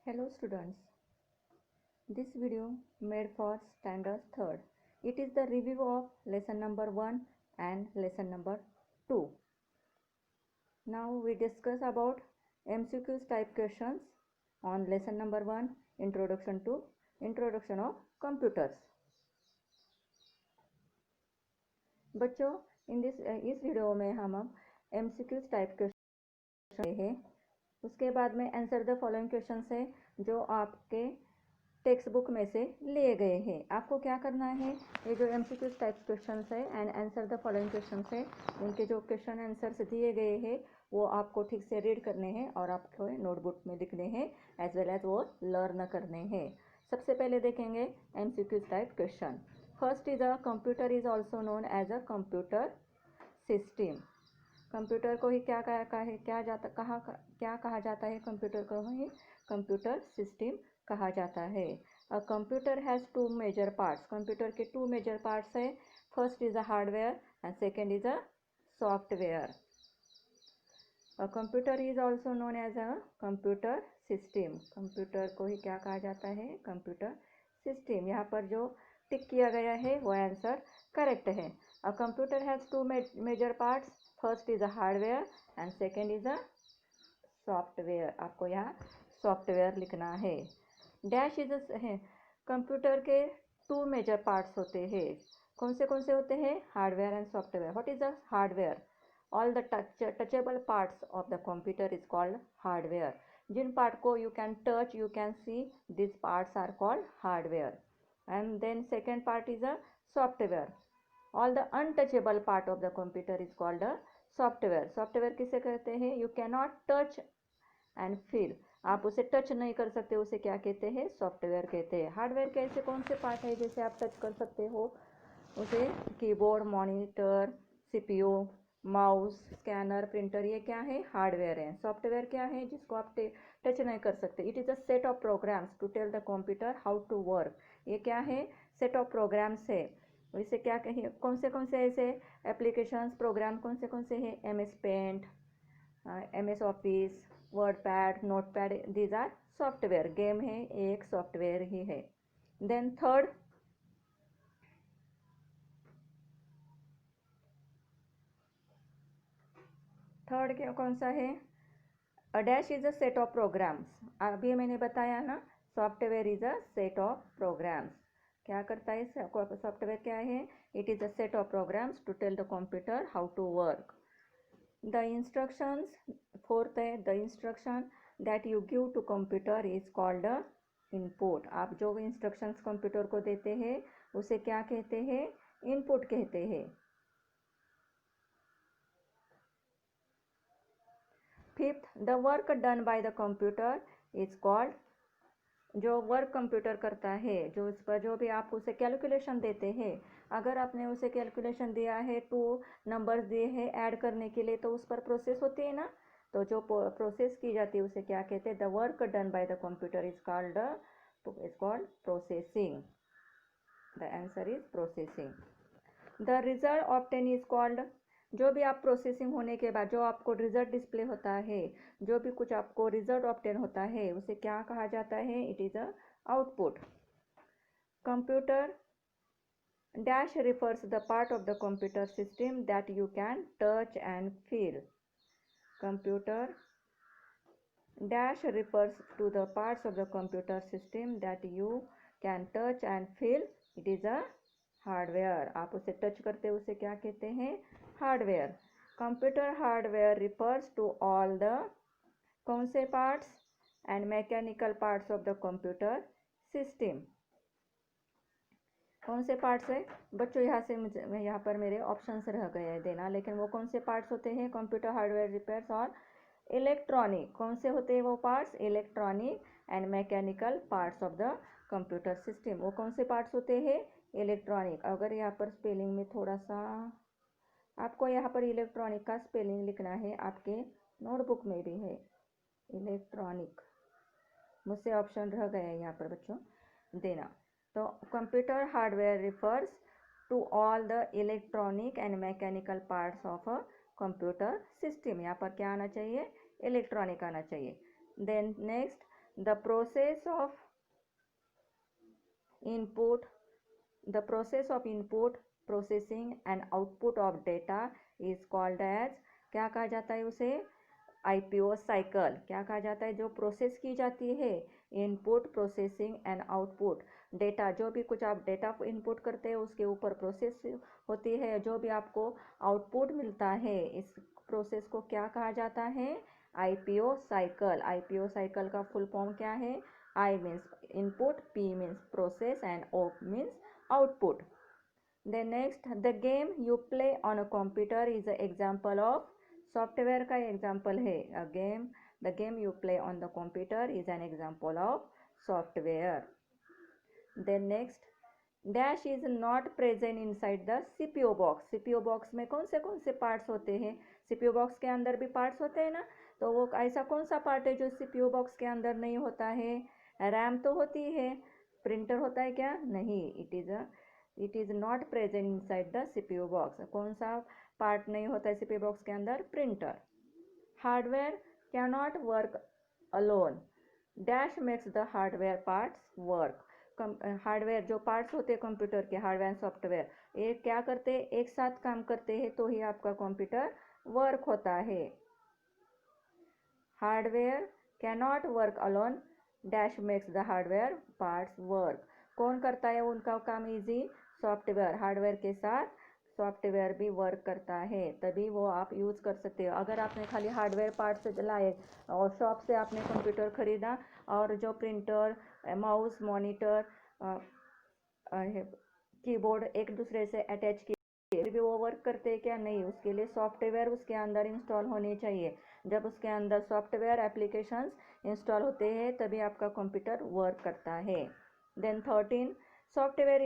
Hello students, this video made for standard 3rd. It is the review of lesson number 1 and lesson number 2. Now we discuss about MCQs type questions on lesson number 1, Introduction of Computers. बच्चों इस video में हम MCQs type question है, उसके बाद में answer the following question है जो आपके टेक्स्ट बुक में से लिए गए हैं। आपको क्या करना है, ये जो MCQs टाइप क्वेश्चन है and answer the following question है, उनके जो क्वेश्चन आंसर्स दिए गए हैं वो आपको ठीक से रीड करने हैं और आपको नोटबुक में लिखने हैं एज वेल एज वो लर्न करने हैं। सबसे पहले देखेंगे MCQs type question. First is a computer is also known as a computer system. Computer को ही क्या कहा जाता है, कंप्यूटर को ही कंप्यूटर सिस्टम कहा जाता है। A computer has two major parts. Computer के टू मेजर पार्ट्स है। First is a hardware and second is a software. A computer is also known as a computer system. Computer को ही क्या कहा जाता है, कंप्यूटर सिस्टम। यहाँ पर जो टिक किया गया है वो आंसर करेक्ट है। A computer has two major parts. First is a hardware and second is a software. आपको यहाँ सॉफ्टवेयर लिखना है। डैश इज है, कंप्यूटर के टू मेजर पार्ट्स होते हैं। कौन से होते हैं, hardware and software. What is the hardware? All the touchable parts of the computer is called hardware. जिन पार्ट को you can touch, you can see, this parts are called hardware. And then second part is a software. All the untouchable part of the computer is called a software. Software किसे कहते हैं, you can not touch and feel, आप उसे touch नहीं कर सकते, उसे क्या कहते हैं, सॉफ्टवेयर कहते हैं। हार्डवेयर के ऐसे कौन से पार्ट है जैसे आप टच कर सकते हो, उसे keyboard, monitor, CPU, mouse, scanner, printer, ये क्या है, हार्डवेयर है। सॉफ्टवेयर क्या है, जिसको आप टच नहीं कर सकते। It is a set of programs to tell the computer how to work. ये क्या है, सेट ऑफ प्रोग्राम्स है। इसे क्या कहें, कौन से ऐसे एप्लीकेशंस, प्रोग्राम कौन से हैं, MS paint, MS office, WordPad, Notepad, these are software. Game है, एक सॉफ्टवेयर ही है। देन थर्ड क्या कौन सा है, a dash is a set of programs. अभी मैंने बताया ना, software is a set of programs. क्या करता है सॉफ्टवेयर, क्या है, it is a set of programs to tell the computer how to work. The instructions, fourth है, the instruction that you give to computer is called a input. आप जो instructions computer को देते हैं उसे क्या कहते हैं, इनपुट कहते हैं। Fifth, the work done by the computer is called, जो वर्क कंप्यूटर करता है, जो उस पर जो भी आप उसे कैलकुलेशन देते हैं, अगर आपने उसे कैलकुलेशन दिया है, टू नंबर्स दिए हैं ऐड करने के लिए, तो उस पर प्रोसेस होती है ना, तो जो प्रोसेस की जाती है उसे क्या कहते हैं, the work done by the computer is called processing. The answer is processing. The result obtain is called, जो भी आप प्रोसेसिंग होने के बाद जो आपको रिजल्ट डिस्प्ले होता है, जो भी कुछ आपको रिजल्ट ऑब्टेन होता है, उसे क्या कहा जाता है, it is a output. Computer dash refers the part of the computer system that you can touch and feel. Computer dash refers to the parts of the computer system that you can touch and feel. It is a hardware. आप उसे टच करते हैं उसे क्या कहते हैं, hardware. Computer hardware refers to all the, कौन से parts, and mechanical parts of the computer system. कौन से पार्ट्स है बच्चों, यहाँ पर मेरे ऑप्शंस रह गए हैं देना, लेकिन वो कौन से पार्ट्स होते हैं, कंप्यूटर हार्डवेयर रिपेयर्स और इलेक्ट्रॉनिक। कौन से होते हैं वो parts, electronic and mechanical parts of the computer system. वो कौन से पार्ट्स होते हैं, इलेक्ट्रॉनिक। अगर यहाँ पर स्पेलिंग में थोड़ा सा आपको यहाँ पर इलेक्ट्रॉनिक का स्पेलिंग लिखना है, आपके नोटबुक में भी है इलेक्ट्रॉनिक, मुझसे ऑप्शन रह गया है यहाँ पर बच्चों देना। तो computer hardware refers to all the electronic and mechanical parts of a computer system. यहाँ पर क्या आना चाहिए, इलेक्ट्रॉनिक आना चाहिए। Then next, The process of input, processing and output of data is called as, क्या कहा जाता है उसे? IPO cycle. क्या कहा जाता है? जो प्रोसेस की जाती है, input, processing and output. Data, जो भी कुछ आप डेटा इनपुट करते हैं उसके ऊपर प्रोसेस होती है, जो भी आपको आउटपुट मिलता है, इस प्रोसेस को क्या कहा जाता है? IPO cycle. IPO साइकिल का फुल फॉर्म क्या है? I means input, P means process and O means output. Then next, the game you play on a computer is an example of, software का example है। The game you play on the computer is an example of software. Then next, dash is not present inside the CPU box. CPU box में कौन से parts होते हैं? CPU box के अंदर भी पार्ट्स होते हैं ना, तो वो ऐसा कौन सा पार्ट है जो सीपीयू बॉक्स के अंदर नहीं होता है? रैम तो होती है, प्रिंटर होता है क्या? नहीं, it is not present inside the CPU box. कौन सा पार्ट नहीं होता है सीपीयू बॉक्स के अंदर? Printer. Hardware can not work alone, dash makes the hardware parts work. Hardware जो पार्ट्स होते हैं कंप्यूटर के, हार्डवेयर सॉफ्टवेयर, ये क्या करते हैं? एक साथ काम करते हैं तो ही आपका कंप्यूटर वर्क होता है। Hardware can not work alone, dash makes the hardware parts work. कौन करता है उनका काम इजी? सॉफ्टवेयर। हार्डवेयर के साथ सॉफ्टवेयर भी वर्क करता है, तभी वो आप यूज़ कर सकते हो। अगर आपने खाली हार्डवेयर पार्ट से लाए और शॉप से आपने कंप्यूटर खरीदा और जो प्रिंटर, माउस, मॉनिटर, कीबोर्ड एक दूसरे से अटैच किए, फिर भी वो वर्क करते हैं क्या? नहीं, उसके लिए सॉफ्टवेयर उसके अंदर इंस्टॉल होने चाहिए। जब उसके अंदर सॉफ्टवेयर एप्लीकेशंस इंस्टॉल होते हैं तभी आपका कंप्यूटर वर्क करता है। Then 13, software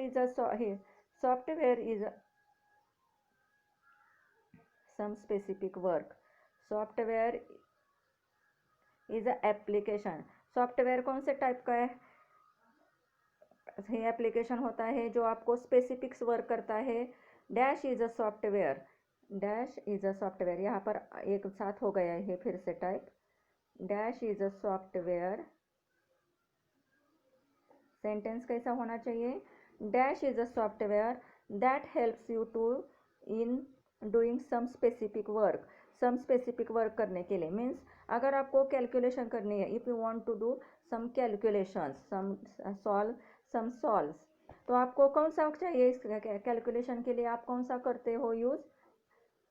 is some specific work. Software is a application. Software कौन से टाइप का है? एप्लीकेशन होता है जो आपको स्पेसिफिक्स वर्क करता है। Dash is a software, dash is a software, यहाँ पर एक साथ हो गया है फिर से type. Dash is a software, sentence कैसा होना चाहिए? Dash is a software that helps you to in doing some specific work. Some specific work करने के लिए मीन्स अगर आपको कैलकुलेशन करनी है, if you want to do some calculations, some solves, तो आपको कौन सा चाहिए इस कैलकुलेशन के लिए? आप कौन सा करते हो यूज़?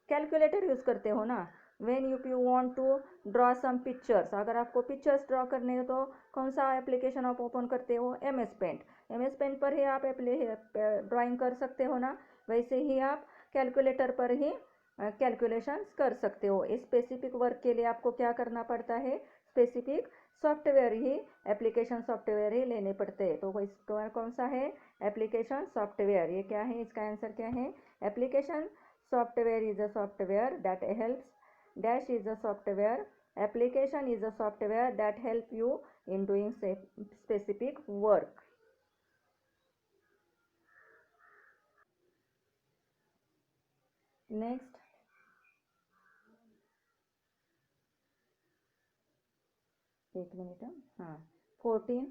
कैलकुलेटर यूज़ करते हो ना। When you want to draw some pictures, अगर आपको पिक्चर्स ड्रॉ करने हो तो कौन सा एप्लीकेशन आप ओपन करते हो? MS paint. MS पेंट पर ही आप ड्राइंग कर सकते हो ना, वैसे ही आप कैलकुलेटर पर ही कैलकुलेशंस कर सकते हो। इस स्पेसिफिक वर्क के लिए आपको क्या करना पड़ता है? स्पेसिफिक सॉफ्टवेयर ही, एप्लीकेशन सॉफ्टवेयर ही लेने पड़ते हैं। तो इसका कौन सा है? Application software. ये क्या है? इसका आंसर क्या है? Application software is a software that helps, dash is a software, application is a software that help you in doing specific work. Next, एक मिनट, हाँ, 14,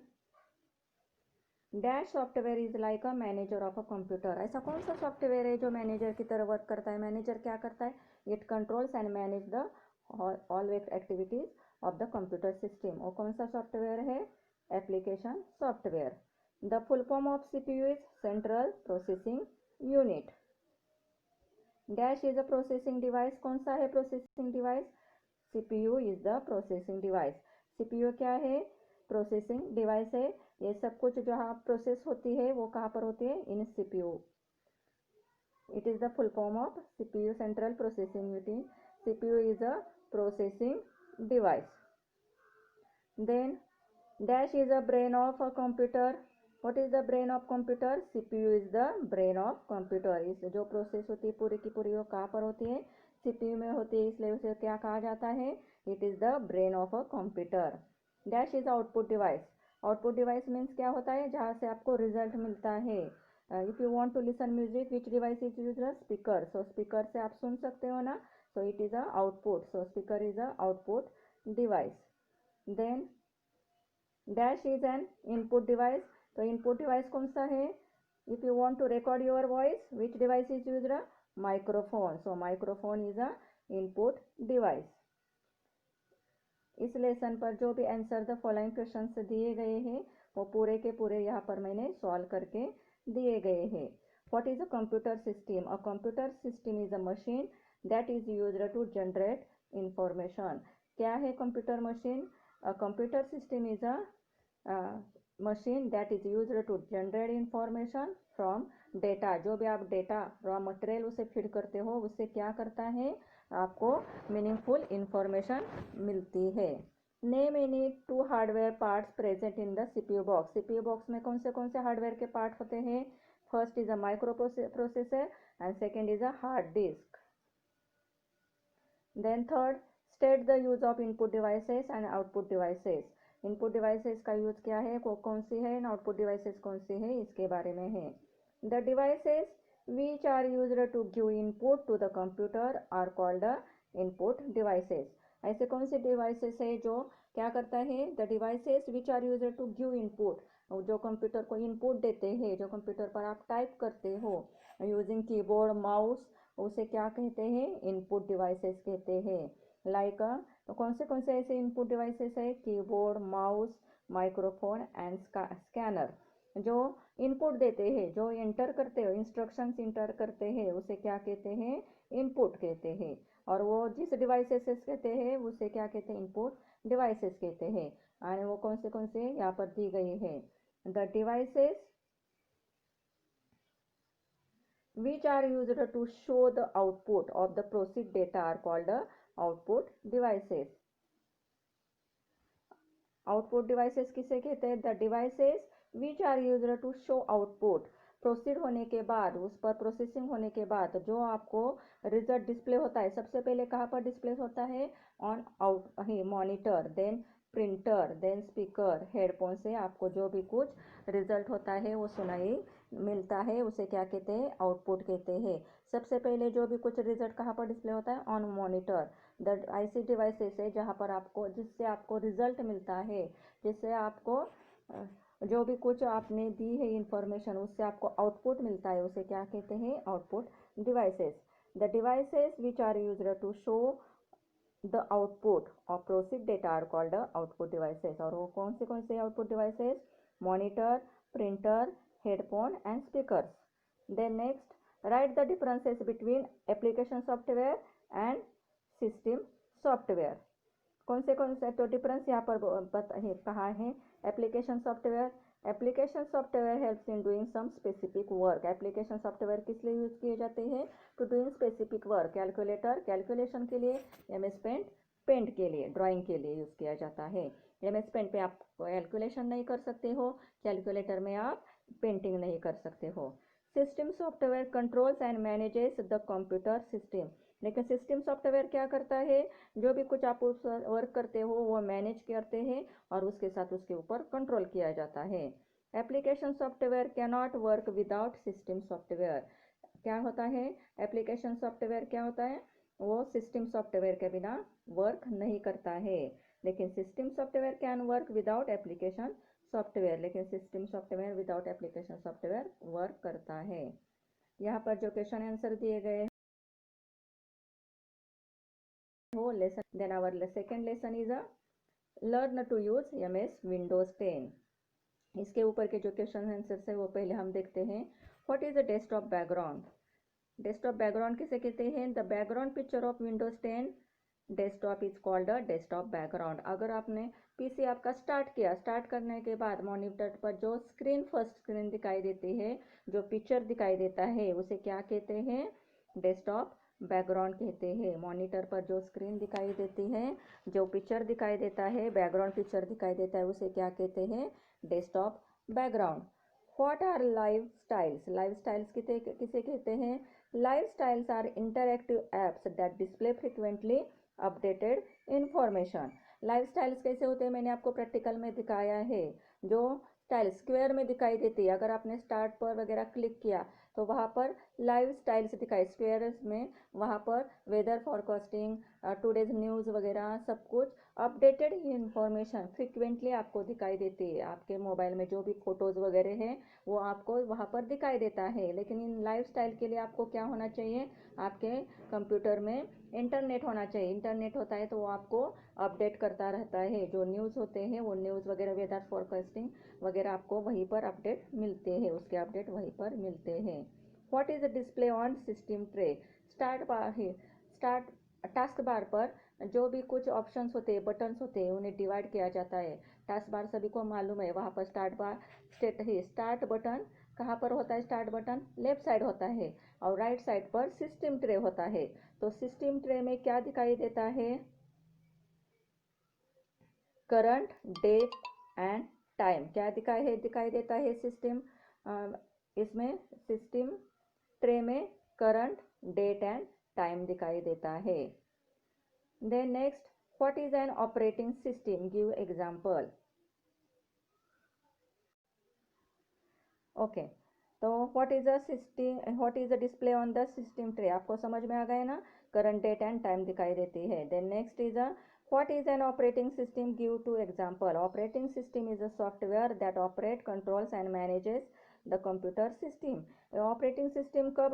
dash software is like a manager of a computer. ऐसा कौन सा software है जो manager की तरह work करता है? मैनेजर क्या करता है? It controls and manage the all activities of the computer system. और कौन सा सॉफ्टवेयर है? Application software. The full form of CPU is central processing unit. Dash is a processing device. कौन सा है processing device? CPU is the processing device. CPU क्या है? Processing device है। ये सब कुछ जहाँ प्रोसेस होती है वो कहाँ पर होती है? In CPU। It is the full form of CPU, central processing unit. CPU is a processing device. Then dash is a brain of a computer. What is the brain of computer? CPU is the brain of computer. इस जो process होती है पूरी की पूरी वो कहाँ पर होती है? CPU में होती है, इसलिए उसे क्या कहा जाता है? It is the brain of a computer. Dash is output device. Output device means क्या होता है? जहाँ से आपको रिजल्ट मिलता है। If you want to listen music, which device is use? Speaker. So speaker से आप सुन सकते हो ना, so it is a output. So speaker is a output device. Then dash is an input device, तो input device कौन सा है? If you want to record your voice, which device is used? Microphone, so microphone is a input device. इस lesson पर जो भी answer the following questions दिए गए हैं वो पूरे के पूरे यहाँ पर मैंने सॉल्व करके दिए गए हैं। What is a computer system? A computer system is a machine that is used to generate information. क्या है computer machine? A computer system is a machine that is used to generate information from data. जो भी आप data raw material उसे feed करते हो उससे क्या करता है? आपको मीनिंगफुल इंफॉर्मेशन मिलती है। Name any 2 hardware parts present in the CPU box. CPU box में कौन से हार्डवेयर के पार्ट होते हैं? First is a micro processor and second is a hard disk. Then third, state the use of input devices and output devices. Input devices का use क्या है, कौन सी है, आउटपुट डिवाइसेस कौन सी है, इसके बारे में है। The devices which are used to give input to the computer are called the input devices। ऐसे कौन से डिवाइसेस है जो क्या करता है? The devices which are used to give input, जो कंप्यूटर को इनपुट देते हैं, जो कंप्यूटर पर आप टाइप करते हो यूजिंग कीबोर्ड माउस, उसे क्या कहते हैं? इनपुट डिवाइसेस कहते हैं। लाइक तो कौन से ऐसे इनपुट डिवाइसेस है? Keyboard, mouse, microphone and scanner. जो इनपुट देते हैं, जो एंटर करते हो, इंस्ट्रक्शंस इंटर करते हैं, उसे क्या कहते हैं? इनपुट कहते हैं। और वो जिस डिवाइसेस कहते हैं उसे क्या कहते हैं? इनपुट डिवाइसेस कहते हैं। और वो कौन से यहाँ पर दी गई है। The devices which are used to show the output of the processed data are called the output devices। Output devices किसे कहते हैं? The devices which are used to show output, processed होने के बाद, उस पर प्रोसेसिंग होने के बाद जो आपको रिजल्ट डिस्प्ले होता है, सबसे पहले कहाँ पर डिस्प्ले होता है? On out monitor, then printer, then speaker, headphone से आपको जो भी कुछ रिजल्ट होता है वो सुनाई मिलता है, उसे क्या कहते हैं? आउटपुट कहते हैं। सबसे पहले जो भी कुछ रिजल्ट कहाँ पर डिस्प्ले होता है? On monitor. द ऐसी डिवाइसेस है जहाँ पर आपको, जिससे आपको रिजल्ट मिलता है, जिससे आपको जो भी कुछ आपने दी है इंफॉर्मेशन उससे आपको आउटपुट मिलता है, उसे क्या कहते हैं? Output devices. The devices which are used to show the output of processed data are called output devices. और वो कौन से output devices? Monitor, printer, headphone and speakers. Then next, write the differences between application software and system software. कौन से तो difference यहाँ पर कहा है? Application software helps in doing some specific work. Application software किस लिए यूज किए जाते हैं? To doing specific work. Calculator calculation के लिए, एमएस पेंट के लिए, ड्राइंग के लिए यूज किया जाता है। एमएस पेंट पे आप कैलकुलेशन नहीं कर सकते हो, कैलकुलेटर में आप पेंटिंग नहीं कर सकते हो। System software controls and manages the computer system. लेकिन सिस्टम सॉफ्टवेयर क्या करता है? जो भी कुछ आप उस वर्क करते हो वो मैनेज करते हैं और उसके साथ उसके ऊपर कंट्रोल किया जाता है। Application software can not work without system software. क्या होता है? एप्लीकेशन सॉफ्टवेयर क्या होता है? वो सिस्टम सॉफ्टवेयर के बिना वर्क नहीं करता है। लेकिन system software can work without application software, लेकिन system software without application software work करता है। यहाँ पर जो क्वेश्चन आंसर दिए गए हो lesson, then our second lesson is a learn to use MS Windows 10। इसके ऊपर के जो क्वेश्चन आंसर है वो पहले हम देखते हैं। What is the desktop background? Desktop background किसे कहते हैं? The background picture of Windows 10 desktop is called a desktop background. अगर आपने पीसी आपका स्टार्ट करने के बाद मॉनिटर पर जो फर्स्ट स्क्रीन दिखाई देती है, जो पिक्चर दिखाई देता है, उसे क्या कहते हैं? डेस्कटॉप बैकग्राउंड कहते हैं। मॉनिटर पर जो स्क्रीन दिखाई देती है, जो पिक्चर दिखाई देता है, बैकग्राउंड पिक्चर दिखाई देता है, उसे क्या कहते हैं? Desktop background. What are live tiles? Live tiles किसे कहते हैं? Live tiles are interactive apps that display frequently updated information. Live tiles कैसे होते हैं? मैंने आपको प्रैक्टिकल में दिखाया है। जो स्टाइल स्क्वायर में दिखाई देती है, अगर आपने स्टार्ट पर वगैरह क्लिक किया तो वहाँ पर लाइव स्टाइल्स दिखाई, स्क्वायर में वहाँ पर वेदर फॉरकास्टिंग, टुडेज न्यूज़ वगैरह सब कुछ अपडेटेड इंफॉर्मेशन फ्रिक्वेंटली आपको दिखाई देती है, आपके मोबाइल में जो भी फोटोज़ वगैरह हैं वो आपको वहाँ पर दिखाई देता है। लेकिन इन लाइफस्टाइल के लिए आपको क्या होना चाहिए, आपके कंप्यूटर में इंटरनेट होना चाहिए। इंटरनेट होता है तो वो आपको अपडेट करता रहता है। जो न्यूज़ होते हैं वो न्यूज़ वगैरह, वेदर फोरकास्टिंग वगैरह आपको वहीं पर अपडेट मिलते हैं, उसके अपडेट वहीं पर मिलते हैं। What is display on system tray? Start task bar पर जो भी कुछ ऑप्शंस होते हैं, बटन्स होते हैं, उन्हें डिवाइड किया जाता है। टास्क बार सभी को मालूम है, वहाँ पर स्टार्ट बटन कहाँ पर होता है? स्टार्ट बटन लेफ्ट साइड होता है और राइट साइड पर सिस्टम ट्रे होता है। तो सिस्टम ट्रे में क्या दिखाई देता है? Current, date and time. क्या दिखाई देता है सिस्टम इसमें सिस्टम ट्रे में करंट, डेट एंड टाइम दिखाई देता है। Then next, what is an operating system? Give example. Okay. तो what is the display on the system tray? आपको समझ में आ गया ना? करंट, डेट एंड टाइम दिखाई देती है। Then next is what is an operating system? Give two example. Operating system is a software that operates, controls and manages the computer system. Operating system कब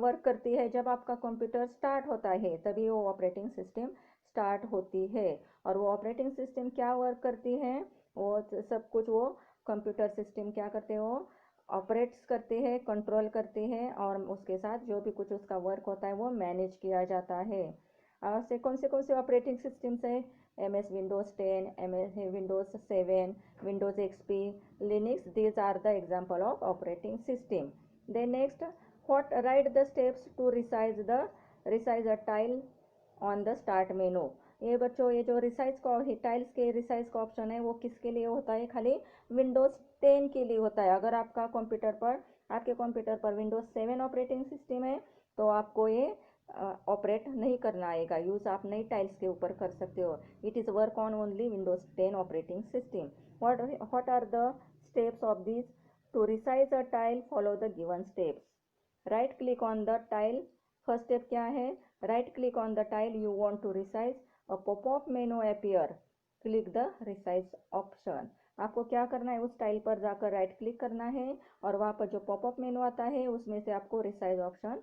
work करती है? जब आपका computer start होता है तभी वो ऑपरेटिंग सिस्टम स्टार्ट होती है। और वो ऑपरेटिंग सिस्टम क्या वर्क करती है? वो सब कुछ वो कंप्यूटर सिस्टम क्या करते हो? ऑपरेट्स करते हैं, कंट्रोल करते हैं और उसके साथ जो भी कुछ उसका वर्क होता है वो मैनेज किया जाता है। और कौन से ऑपरेटिंग सिस्टम्स है? MS Windows 10, MS Windows 7, Windows XP, Linux. These are the example of operating system. Then next, write the steps to resize a tile on the start menu. ये बच्चों, ये जो टाइल्स के रिसाइज का option है वो किसके लिए होता है? खाली विंडोज 10 के लिए होता है। अगर आपके कंप्यूटर पर विंडोज 7 ऑपरेटिंग सिस्टम है तो आपको ये ऑपरेट नहीं करना आएगा, यूज़ आप नई टाइल्स के ऊपर कर सकते हो। It is work on only Windows 10 operating system. What are the steps of this? To resize a tile, follow the given steps. Right click on the tile. First step क्या है? Right click on the tile you want to resize, a popup menu appear, click the resize option. आपको क्या करना है? उस tile पर जाकर right click करना है और वहाँ पर जो पॉपअप मेनू आता है उसमें से आपको रिसाइज ऑप्शन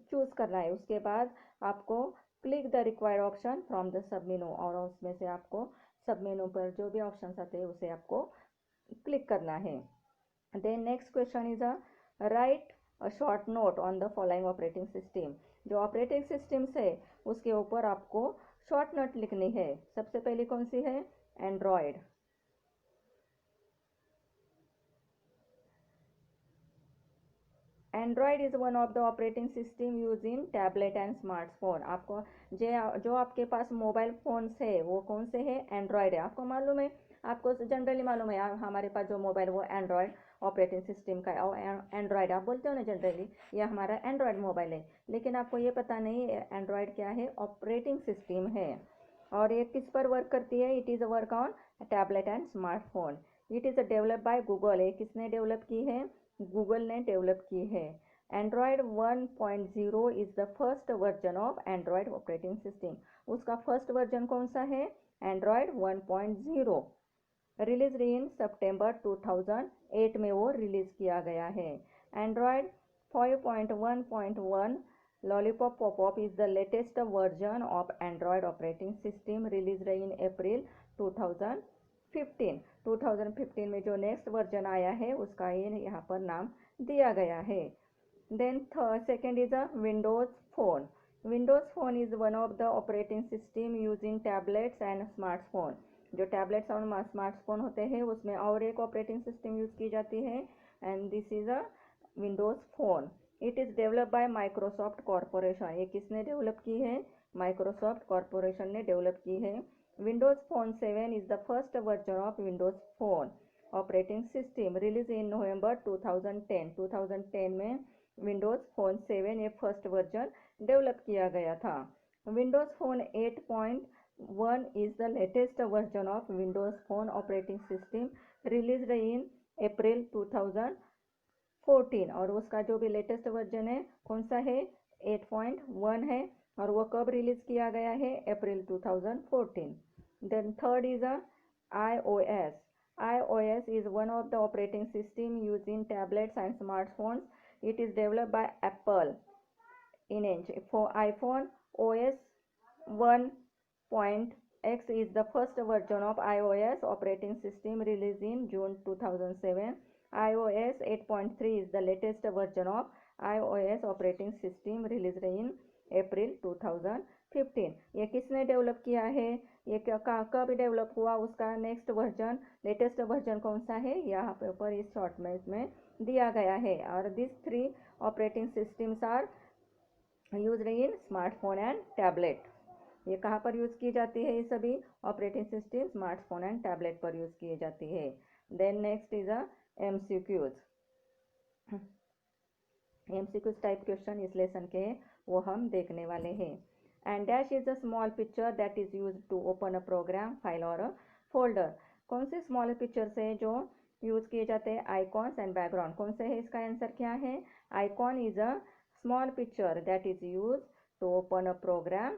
चूज करना है। उसके बाद आपको click the required option from the sub मेनू, और उसमें से आपको सब मेनू पर जो भी ऑप्शन आते हैं उसे आपको क्लिक करना है। Then next question is write a short note on the following operating system. जो ऑपरेटिंग सिस्टम्स है उसके ऊपर आपको शॉर्ट नोट लिखनी है। सबसे पहले कौन सी है? Android. Android is one of the operating system use in tablet and smartphone. आपको जो आपके पास मोबाइल फ़ोन्स है वो कौन से है? एंड्रॉयड है। आपको मालूम है, आपको जनरली मालूम है हमारे पास जो मोबाइल वो एंड्रॉयड ऑपरेटिंग सिस्टम का है। और एंड्रॉयड आप बोलते हो ना जनरली, ये हमारा एंड्रॉयड मोबाइल है। लेकिन आपको ये पता नहीं एंड्रॉयड क्या है? ऑपरेटिंग सिस्टम है। और ये किस पर वर्क करती है? It is work on tablet and smartphone. It is develop by Google. ये किसने डेवलप की है? गूगल ने डेवलप की है। Android 1.0 is the first version of Android operating system. उसका फर्स्ट वर्जन कौन सा है? एंड्रॉयड 1.0। रिलीज इन सितंबर 2008 में वो रिलीज किया गया है। Android 5.1.1 Lollipop popup is the latest version of Android operating system, release in April 2015 में जो नेक्स्ट वर्जन आया है उसका ये यहाँ पर नाम दिया गया है। Then second is a Windows phone. Windows phone is one of the operating system use in tablets and smartphone. जो टैबलेट्स और स्मार्टफोन होते हैं उसमें और एक ऑपरेटिंग सिस्टम यूज की जाती है, and this is a Windows phone. It is develop by Microsoft corporation. ये किसने डेवलप की है? माइक्रोसॉफ्ट कॉरपोरेशन ने डेवलप की है। Windows phone 7 is the first version of Windows phone operating system, release in November 2010 में विंडोज फोन 7 ये first version develop किया गया था। Windows phone 8.1 is the latest version of Windows phone operating system, release in April 2014। और उसका जो भी latest version है कौन सा है? 8.1 है। और वो कब रिलीज किया गया है? अप्रैल 2014। Then third is a iOS. iOS is one of the operating system used in tablets and smartphones. It is developed by Apple. For iPhone, OS 1.x is the first version of iOS operating system released in June 2007. iOS 8.3 is the latest version of iOS operating system released in अप्रैल 2015. ये किसने develop किया है, ये कब develop हुआ, उसका next version latest version कौन सा है, यहाँ पर इस शॉर्ट में इसमें दिया गया है. और this 3 operating systems are used in smartphone and tablet. ये कहाँ पर यूज़ की जाती है, ये सभी operating system smartphone and tablet पर यूज़ की जाती है. Then next is MCQs. MCQs type question इस लेसन के वो हम देखने वाले हैं. And dash is a small picture that is use to open a program file और अ फोल्डर. कौन से स्मॉल पिक्चर्स है जो यूज किए जाते हैं, आइकॉन्स एंड बैकग्राउंड. कौन से है, इसका आंसर क्या है, icon is a small picture that is use to open a program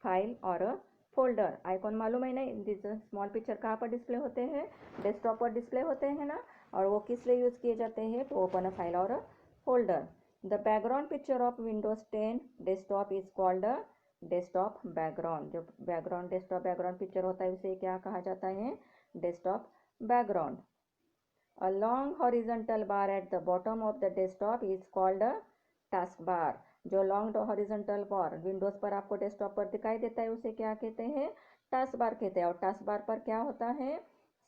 file और अ फोल्डर. आइकॉन मालूम है नहीं, दिस स्मॉल पिक्चर कहाँ पर डिस्प्ले होते हैं, डेस्कटॉप पर डिस्प्ले होते हैं ना, और वो किस लिए यूज किए जाते हैं, टू ओपन अ फाइल और a folder. The background picture of Windows 10 desktop is called a desktop background. जो background desktop background picture होता है उसे क्या कहा जाता है, desktop background. A long horizontal bar at the bottom of the desktop is called a taskbar. जो long horizontal bar Windows पर आपको desktop पर दिखाई देता है उसे क्या कहते हैं, taskbar कहते हैं. और taskbar पर क्या होता है,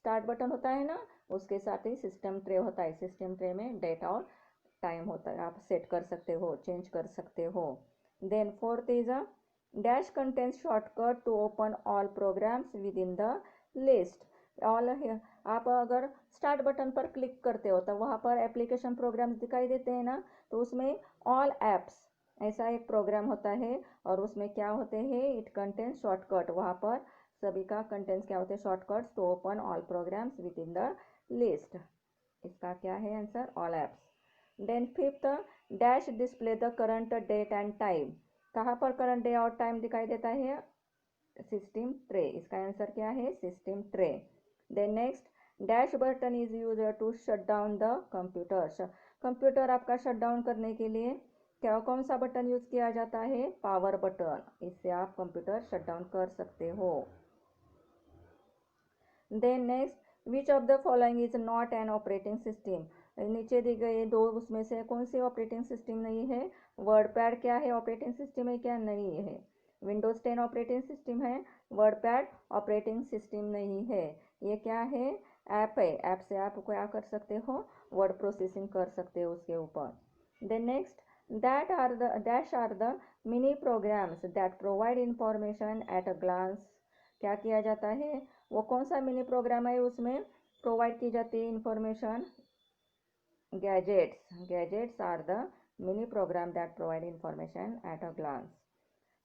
start बटन होता है ना, उसके साथ ही सिस्टम ट्रे होता है. सिस्टम ट्रे में डेट और टाइम होता है, आप सेट कर सकते हो, चेंज कर सकते हो. Then fourth is a dash contains shortcut to open all programs within the list. All, आप अगर स्टार्ट बटन पर क्लिक करते हो तो वहाँ पर एप्लीकेशन प्रोग्राम्स दिखाई देते हैं ना, तो उसमें ऑल एप्स ऐसा एक प्रोग्राम होता है और उसमें क्या होते हैं, इट कंटेंस शॉर्टकट. वहाँ पर सभी का कंटेंट्स क्या होते हैं, shortcuts to open all programs within the list. इसका क्या है answer, all apps. Then fifth, dash display the current date and time. कहाँ पर करंट डे और टाइम दिखाई देता है, सिस्टम ट्रे. इसका आंसर क्या है, system tray. Then next, dash button is use to shut down the computer. Computer आपका शट डाउन करने के लिए क्या कौन सा बटन यूज किया जाता है, पावर बटन. इससे आप कंप्यूटर शट डाउन कर सकते हो. Then next, which of the following is not an operating system. नीचे दी गई दो उसमें से कौन सी ऑपरेटिंग सिस्टम नहीं है, वर्डपैड क्या है, ऑपरेटिंग सिस्टम है क्या, नहीं है. विंडोज 10 ऑपरेटिंग सिस्टम है, वर्डपैड ऑपरेटिंग सिस्टम नहीं है. ये क्या है, ऐप है. ऐप से आप क्या कर सकते हो, वर्ड प्रोसेसिंग कर सकते हो उसके ऊपर. Then next, dash are the mini programs that provide information at a glance. क्या किया जाता है, वो कौन सा मिनी प्रोग्राम है, उसमें प्रोवाइड की जाती है information. Gadgets are the mini program that provide information at a glance.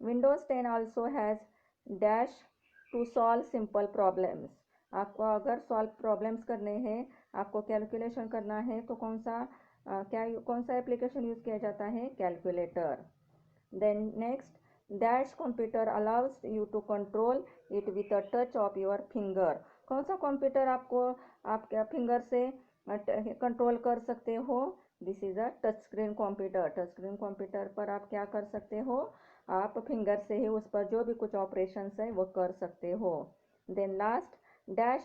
Windows 10 also has dash to solve simple problems. आपको अगर सॉल्व प्रॉब्लम्स करने हैं, आपको कैलकुलेशन करना है तो कौन सा एप्लीकेशन यूज़ किया जाता है, calculator. Then next, dash computer allows you to control it with a touch of your finger. कौन सा कंप्यूटर आपको आपके फिंगर से कंट्रोल कर सकते हो, this is a touch screen computer. Touch screen computer पर आप क्या कर सकते हो, आप फिंगर से ही उस पर जो भी कुछ ऑपरेशंस है वो कर सकते हो. Then last, dash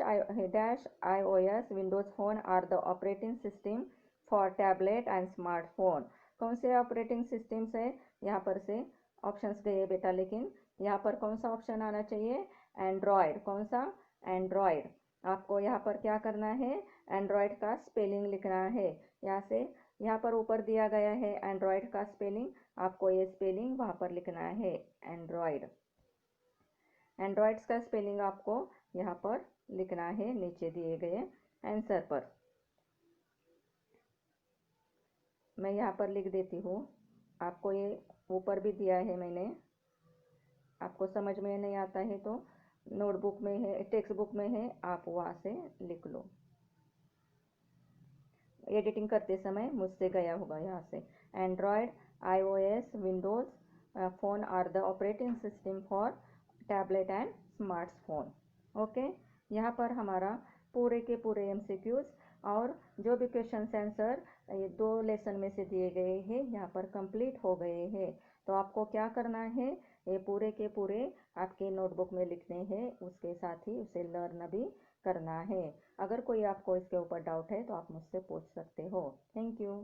iOS Windows phone are the operating system for tablet and smartphone. कौन से ऑपरेटिंग सिस्टम्स है, यहाँ पर से ऑप्शंस गए बेटा, लेकिन यहाँ पर कौन सा ऑप्शन आना चाहिए, एंड्रॉयड. कौन सा, एंड्रॉयड. आपको यहाँ पर क्या करना है, एंड्रॉयड का स्पेलिंग लिखना है. यहाँ पर ऊपर दिया गया है एंड्रॉयड का स्पेलिंग, आपको ये स्पेलिंग वहाँ पर लिखना है, एंड्रॉयड. एंड्रॉयड्स का स्पेलिंग आपको यहाँ पर लिखना है नीचे दिए गए आंसर पर. मैं यहाँ पर लिख देती हूँ, आपको ये ऊपर भी दिया है मैंने. आपको समझ में नहीं आता है तो नोटबुक में है, टेक्स्ट बुक में है, आप वहाँ से लिख लो. एडिटिंग करते समय मुझसे गया होगा यहाँ से. Android, iOS, Windows phone are the operating system for tablet and smartphone. Okay, यहाँ पर हमारा पूरे के पूरे MCQs और जो भी क्वेश्चन आंसर ये 2 लेसन में से दिए गए हैं यहाँ पर कंप्लीट हो गए हैं। तो आपको क्या करना है, ये पूरे के पूरे आपके नोटबुक में लिखने हैं, उसके साथ ही उसे लर्न भी करना है। अगर कोई आपको इसके ऊपर डाउट है तो आप मुझसे पूछ सकते हो। Thank you.